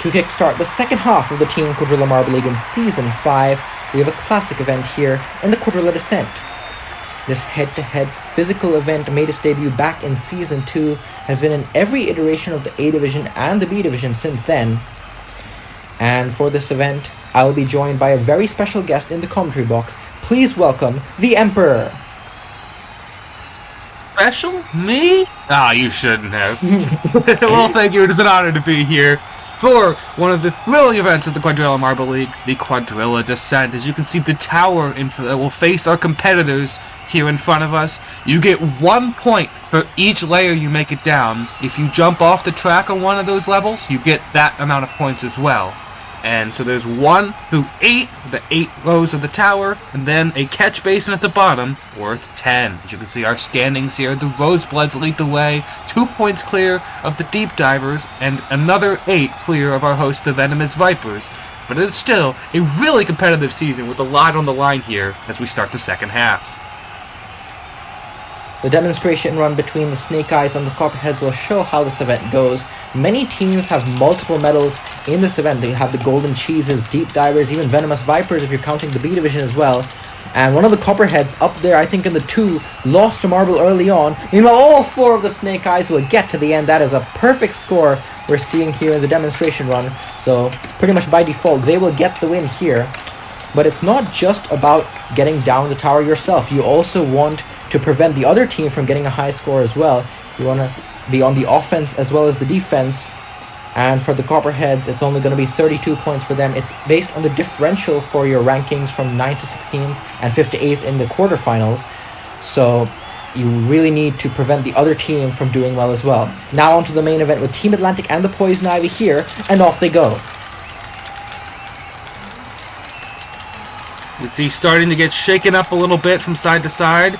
To kickstart the second half of the Team Quadrilla Marble League in Season 5, we have a classic event here in the Quadrilla Descent. This head-to-head physical event made its debut back in Season 2, has been in every iteration of the A Division and the B Division since then. And for this event, I will be joined by a very special guest in the commentary box. Please welcome the Emperor. Special? Me? You shouldn't have. Well, thank you. It is an honor to be here for one of the thrilling events of the Quadrilla Marble League, the Quadrilla Descent. As you can see, the tower that will face our competitors here in front of us. You get 1 point for each layer you make it down. If you jump off the track on one of those levels, you get that amount of points as well. And so there's 1 through 8, the 8 rows of the tower, and then a catch basin at the bottom, worth 10. As you can see, our standings here, the Rosebloods lead the way, 2 points clear of the Deep Divers, and another 8 clear of our host, the Venomous Vipers. But it is still a really competitive season with a lot on the line here as we start the second half. The demonstration run between the Snake Eyes and the Copperheads will show how this event goes. Many teams have multiple medals in this event. They have the Golden Cheeses, Deep Divers, even Venomous Vipers if you're counting the B Division as well. And one of the Copperheads up there, I think in the 2, lost a marble early on. Meanwhile, all 4 of the Snake Eyes will get to the end. That is a perfect score we're seeing here in the demonstration run. So pretty much by default, they will get the win here. But it's not just about getting down the tower yourself. You also want to prevent the other team from getting a high score as well. You want to be on the offense as well as the defense. And for the Copperheads, it's only going to be 32 points for them. It's based on the differential for your rankings from 9th to 16th and 5th to 8th in the quarterfinals. So you really need to prevent the other team from doing well as well. Now onto the main event with Team Atlantic and the Poison Ivy here, and off they go. You see starting to get shaken up a little bit from side to side.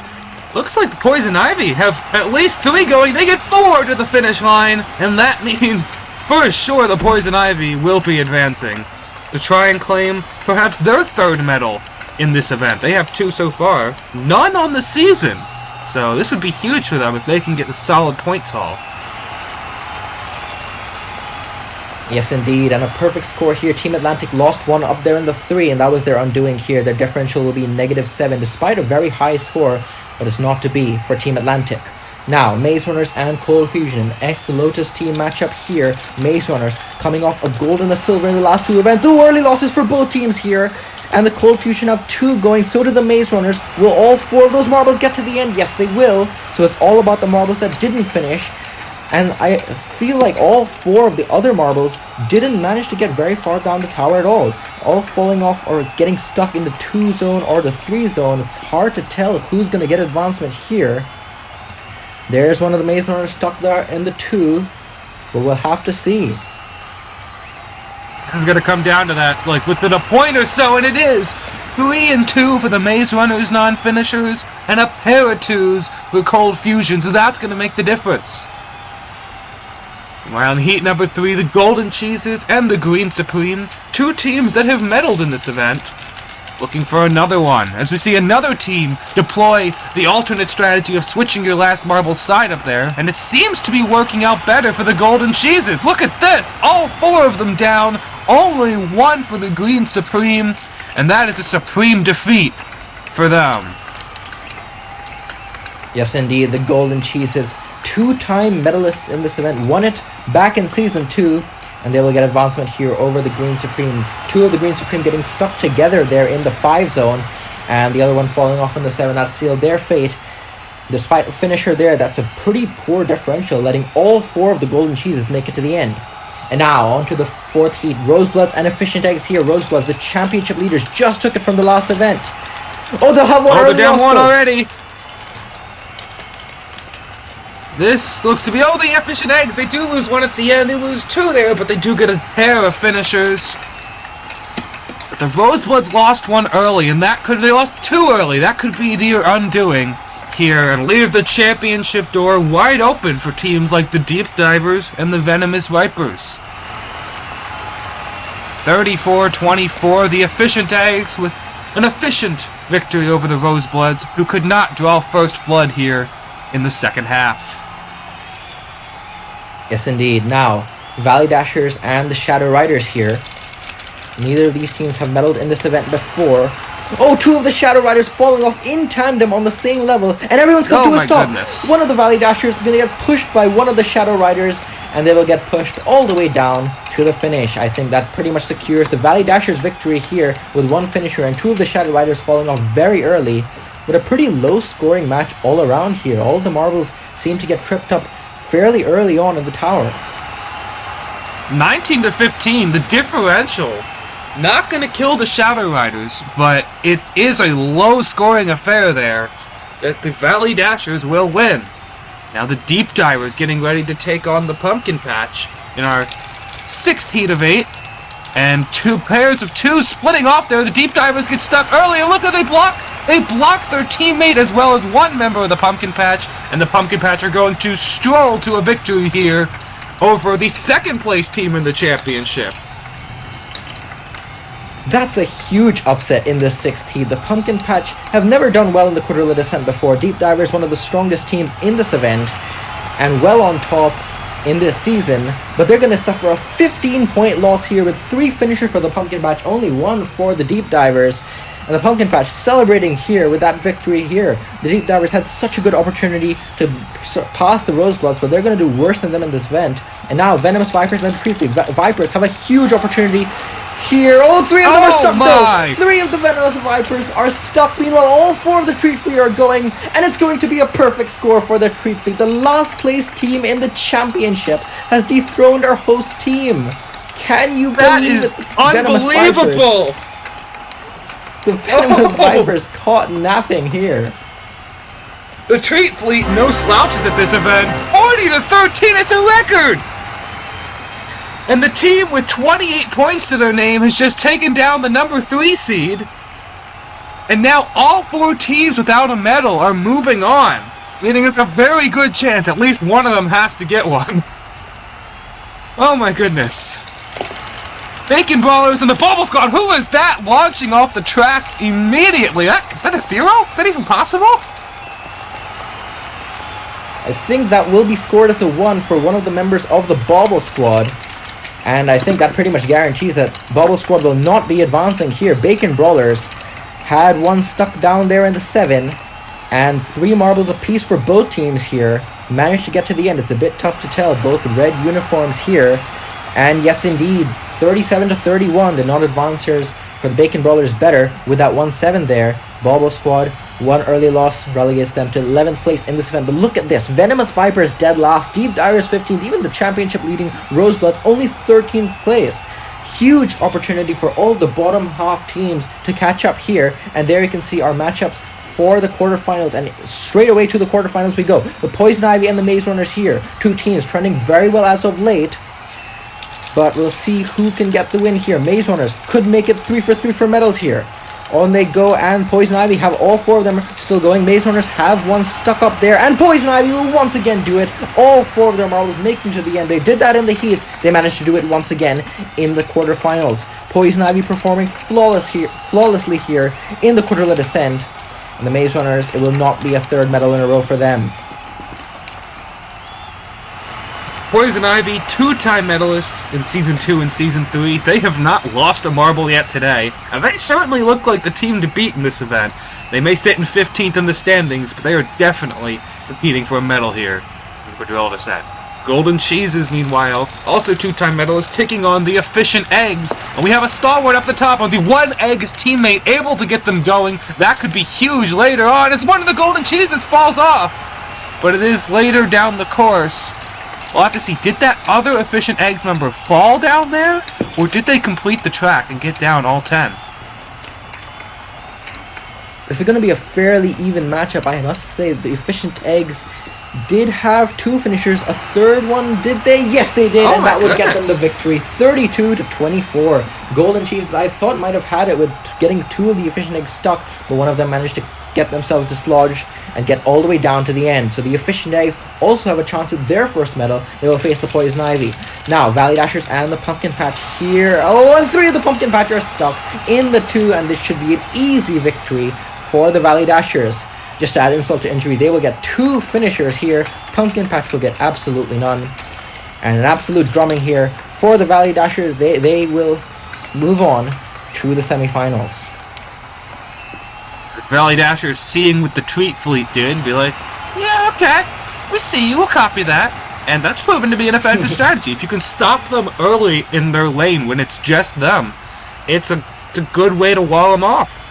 Looks like the Poison Ivy have at least 3 going. They get 4 to the finish line, and that means for sure the Poison Ivy will be advancing to try and claim perhaps their 3rd medal in this event. They have 2 so far, none on the season. So this would be huge for them if they can get the solid points haul. Yes, indeed, and a perfect score here. Team Atlantic lost 1 up there in the 3, and that was their undoing here. Their differential will be -7, despite a very high score, but it's not to be for Team Atlantic. Now, Maze Runners and Cold Fusion, an ex-Lotus team matchup here. Maze Runners coming off a gold and a silver in the last 2 events. Oh, early losses for both teams here. And the Cold Fusion have 2 going, so do the Maze Runners. Will all 4 of those marbles get to the end? Yes, they will. So it's all about the marbles that didn't finish. And I feel like all 4 of the other marbles didn't manage to get very far down the tower at all falling off or getting stuck in the 2 zone or the 3 zone. It's hard to tell who's going to get advancement here. There's one of the Maze Runners stuck there in the 2, but we'll have to see. It's going to come down to that, like within a point or so, and it is 3 and 2 for the Maze Runners non-finishers, and a pair of 2s for Cold Fusion, so that's going to make the difference. While in heat number 3, the Golden Cheeses and the Green Supreme, 2 teams that have medaled in this event, looking for another one, as we see another team deploy the alternate strategy of switching your last marble side up there, and it seems to be working out better for the Golden Cheeses. Look at this! All 4 of them down, only 1 for the Green Supreme, and that is a supreme defeat for them. Yes, indeed, the Golden Cheeses, 2-time medalists in this event, won it back in Season 2, and they will get advancement here over the Green Supreme. 2 of the Green Supreme getting stuck together there in the 5 zone, and the other one falling off in the 7. That sealed their fate. Despite a finisher there, that's a pretty poor differential, letting all 4 of the Golden Cheeses make it to the end. And now, on to the 4th heat. Rosebloods and Efficient Eggs here. Rosebloods, the championship leaders, just took it from the last event. Oh, they'll have one they're down 1 already! This looks to be, the Efficient Eggs, they do lose 1 at the end, they lose 2 there, but they do get a pair of finishers. But the Rosebloods lost 1 early, and they lost 2 early, that could be their undoing here, and leave the championship door wide open for teams like the Deep Divers and the Venomous Vipers. 34-24, the Efficient Eggs with an efficient victory over the Rosebloods, who could not draw first blood here in the second half. Yes, indeed. Now, Valley Dashers and the Shadow Riders here. Neither of these teams have medaled in this event before. Oh, two of the Shadow Riders falling off in tandem on the same level, and everyone's come to a stop. Goodness. One of the Valley Dashers is going to get pushed by one of the Shadow Riders, and they will get pushed all the way down to the finish. I think that pretty much secures the Valley Dashers' victory here with one finisher and two of the Shadow Riders falling off very early. With a pretty low-scoring match all around here. All the marbles seem to get tripped up fairly early on in the tower. 19-15, the differential. Not going to kill the Shadow Riders, but it is a low-scoring affair there that the Valley Dashers will win. Now the Deep Divers getting ready to take on the Pumpkin Patch in our 6th heat of 8. And two pairs of two splitting off there. The Deep Divers get stuck early, and look how they block! They block their teammate as well as one member of the Pumpkin Patch, and the Pumpkin Patch are going to stroll to a victory here over the 2nd place team in the championship. That's a huge upset in the 6th heat. The Pumpkin Patch have never done well in the Quadrilla Descent before. Deep Divers, one of the strongest teams in this event, and well on top in this season, but they're going to suffer a 15-point loss here with 3 finishers for the Pumpkin Patch, only 1 for the Deep Divers. And the Pumpkin Patch celebrating here with that victory here. The Deep Divers had such a good opportunity to pass the Rosebloods, but they're going to do worse than them in this event. And now Venomous Vipers and Treat Fleet Vipers have a huge opportunity here. Oh, 3 of them are stuck though. 3 of the Venomous Vipers are stuck. Meanwhile, all 4 of the Treat Fleet are going, and it's going to be a perfect score for the Treat Fleet. The last place team in the championship has dethroned our host team. Can you believe it? Unbelievable! The Venomous Vipers caught napping here. The Treat Fleet, no slouches at this event. 40-13, it's a record! And the team with 28 points to their name has just taken down the number 3 seed. And now all 4 teams without a medal are moving on. Meaning it's a very good chance at least one of them has to get one. Oh my goodness. Bacon Brawlers and the Bubble Squad. Who is that launching off the track immediately? Is that a 0? Is that even possible? I think that will be scored as a 1 for one of the members of the Bobble Squad. And I think that pretty much guarantees that Bobble Squad will not be advancing here. Bacon Brawlers had one stuck down there in the 7. And 3 marbles apiece for both teams here. Managed to get to the end. It's a bit tough to tell. Both red uniforms here. And yes, indeed, 37-31, the non-advancers for the Bacon Brawlers better with that 1-7 there. Bobble Squad, 1 early loss relegates them to 11th place in this event. But look at this, Venomous Vipers dead last, Deep Divers 15th, even the championship leading Rosebloods only 13th place. Huge opportunity for all the bottom half teams to catch up here. And there you can see our matchups for the quarterfinals, and straight away to the quarterfinals we go. The Poison Ivy and the Maze Runners here, 2 teams trending very well as of late. But we'll see who can get the win here. Maze Runners could make it 3 for 3 for medals here. On they go, and Poison Ivy have all 4 of them still going. Maze Runners have one stuck up there, and Poison Ivy will once again do it. All 4 of their marbles making to the end. They did that in the heats. They managed to do it once again in the quarterfinals. Poison Ivy performing flawlessly here in the Quadrilla Descent. And the Maze Runners, it will not be a 3rd medal in a row for them. Poison Ivy, 2-time medalists in Season 2 and Season 3. They have not lost a marble yet today, and they certainly look like the team to beat in this event. They may sit in 15th in the standings, but they are definitely competing for a medal here in the Quadrilla Descent. Golden Cheeses, meanwhile, also 2-time medalists, taking on the Efficient Eggs. And we have a stalwart up the top on the 1 Eggs teammate, able to get them going. That could be huge later on as one of the Golden Cheeses falls off. But it is later down the course. We'll have to see, did that other Efficient Eggs member fall down there? Or did they complete the track and get down all 10? This is going to be a fairly even matchup, I must say. The Efficient Eggs did have 2 finishers. A 3rd one, did they? Yes, they did, and that would get them the victory. 32-24. Golden Cheeses, I thought, might have had it with getting 2 of the Efficient Eggs stuck, but one of them managed to get themselves dislodged and get all the way down to the end. So the Efficient Eggs also have a chance at their first medal. They will face the Poison Ivy. Now, Valley Dashers and the Pumpkin Patch here. Oh, and 3 of the Pumpkin Patch are stuck in the 2, and this should be an easy victory for the Valley Dashers. Just to add insult to injury, they will get 2 finishers here. Pumpkin Patch will get absolutely none. And an absolute drumming here for the Valley Dashers. They will move on to the semifinals. Valley Dashers seeing what the Treat Fleet did, be like, yeah, okay, we see you, we'll copy that. And that's proven to be an effective strategy. If you can stop them early in their lane when it's just them, it's a good way to wall them off.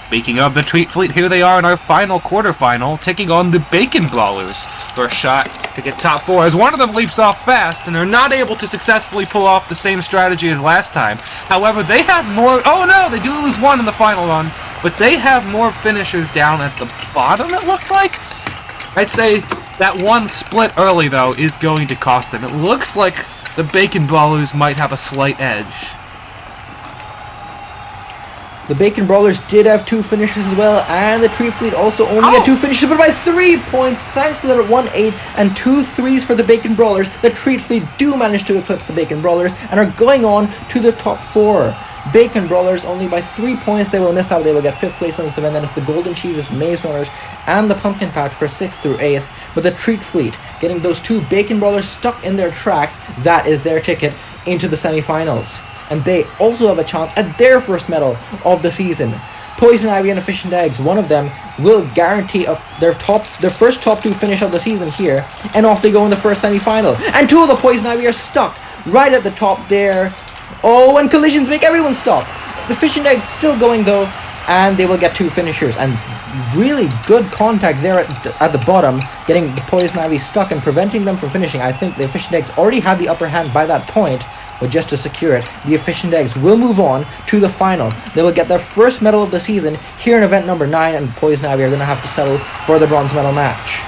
Speaking of the Treat Fleet, here they are in our final quarterfinal, taking on the Bacon Brawlers for a shot to get top 4, as one of them leaps off fast, and they're not able to successfully pull off the same strategy as last time. However, they have more... Oh no, they do lose one in the final run, but they have more finishers down at the bottom, it looked like. I'd say that one split early, though, is going to cost them. It looks like the Bacon Brawlers might have a slight edge. The Bacon Brawlers did have 2 finishes as well, and the Treat Fleet also only had 2 finishes, but by 3 points, thanks to that 1-8 and 2 threes for the Bacon Brawlers. The Treat Fleet do manage to eclipse the Bacon Brawlers and are going on to the top 4. Bacon Brawlers only by 3 points. They will miss out. They will get 5th place in this event. Then it's the Golden Cheeses, Maze Runners, and the Pumpkin Patch for 6th through 8th. But the Treat Fleet getting those 2 Bacon Brawlers stuck in their tracks. That is their ticket into the semifinals. And they also have a chance at their first medal of the season. Poison Ivy and Efficient Eggs, one of them will guarantee their first top 2 finish of the season here, and off they go in the first semi-final. And 2 of the Poison Ivy are stuck right at the top there. Oh, and collisions make everyone stop. The Efficient Eggs still going though, and they will get 2 finishers. And really good contact there at the bottom, getting the Poison Ivy stuck and preventing them from finishing. I think the Efficient Eggs already had the upper hand by that point, but just to secure it, the Efficient Eggs will move on to the final. They will get their first medal of the season here in event number 9, and Poison Ivy are going to have to settle for the bronze medal match.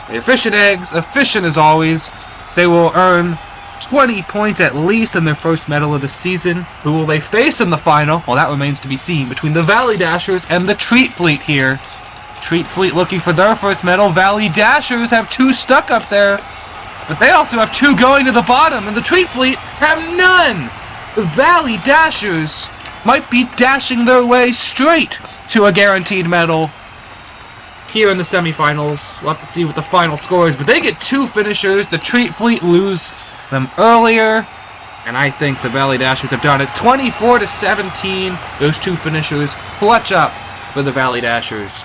The Efficient Eggs, efficient as always, they will earn 20 points at least in their first medal of the season. Who will they face in the final? Well, that remains to be seen between the Valley Dashers and the Treat Fleet here. Treat Fleet looking for their first medal. Valley Dashers have 2 stuck up there, but they also have 2 going to the bottom, and the Treat Fleet have none. The Valley Dashers might be dashing their way straight to a guaranteed medal here in the semifinals. We'll have to see what the final score is, but they get 2 finishers. The Treat Fleet lose them earlier, and I think the Valley Dashers have done it. 24-17. Those 2 finishers clutch up for the Valley Dashers.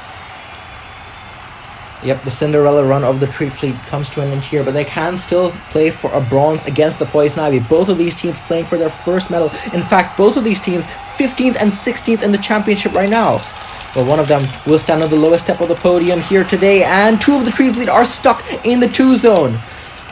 Yep, the Cinderella run of the Treat Fleet comes to an end here, but they can still play for a bronze against the Poison Ivy. Both of these teams playing for their first medal. In fact, both of these teams 15th and 16th in the championship right now. Well, one of them will stand on the lowest step of the podium here today, and 2 of the Treat Fleet are stuck in the 2 zone.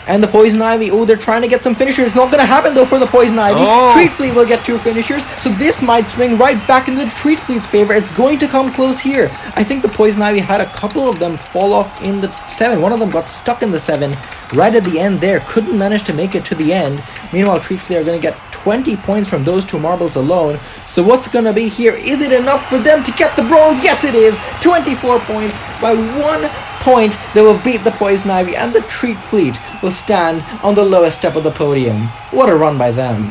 And the Poison Ivy, oh, they're trying to get some finishers. It's not going to happen, though, for the Poison Ivy. Oh. Treat Fleet will get 2 finishers, so this might swing right back into the Treat Fleet's favor. It's going to come close here. I think the Poison Ivy had a couple of them fall off in the 7. One of them got stuck in the 7 right at the end there. Couldn't manage to make it to the end. Meanwhile, Treat Fleet are going to get 20 points from those 2 marbles alone. So what's going to be here? Is it enough for them to get the bronze? Yes, it is. 24 points by 1 point. They will beat the Poison Ivy, and the Treat Fleet will stand on the lowest step of the podium. What a run by them.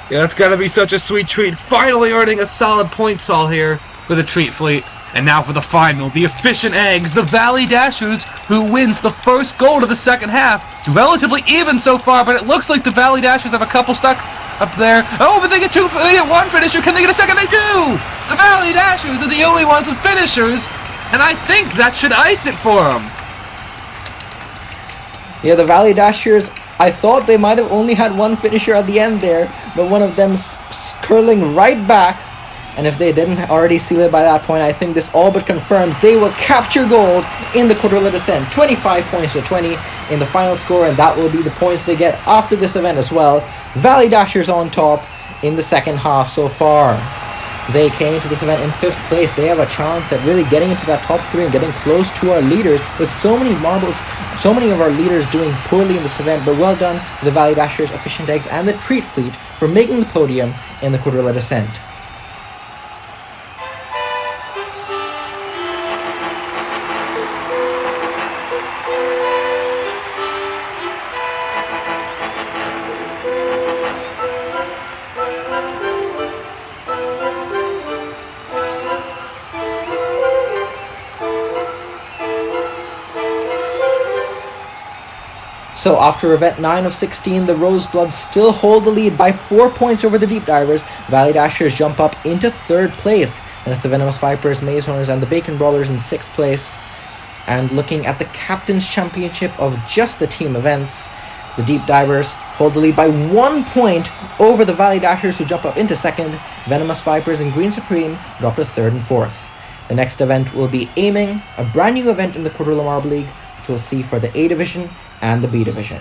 Yeah, that's gotta be such a sweet treat. Finally earning a solid points haul here for the Treat Fleet. And now for the final, the Efficient Eggs, the Valley Dashers, who wins the first goal of the second half. It's relatively even so far, but it looks like the Valley Dashers have a couple stuck up there. Oh, but they get 1 finisher. Can they get a second? They do! The Valley Dashers are the only ones with finishers, and I think that should ice it for them. Yeah, the Valley Dashers, I thought they might have only had 1 finisher at the end there, but one of them curling right back. And if they didn't already seal it by that point, I think this all but confirms they will capture gold in the Quadrilla Descent. 25 points to 20 in the final score, and that will be the points they get after this event as well. Valley Dashers on top in the second half so far. They came into this event in 5th place. They have a chance at really getting into that top 3 and getting close to our leaders with so many marbles, so many of our leaders doing poorly in this event. But well done to the Valley Dashers, Efficient Eggs, and the Treat Fleet for making the podium in the Quadrilla Descent. So after event 9 of 16, the Rosebloods still hold the lead by 4 points over the Deep Divers. Valley Dashers jump up into 3rd place, and it's the Venomous Vipers, Maze Runners, and the Bacon Brawlers in 6th place. And looking at the Captain's Championship of just the team events, the Deep Divers hold the lead by 1 point over the Valley Dashers, who jump up into 2nd. Venomous Vipers and Green Supreme drop to 3rd and 4th. The next event will be Aiming, a brand new event in the Quadrilla Marble League, which we'll see for the A Division and the B Division.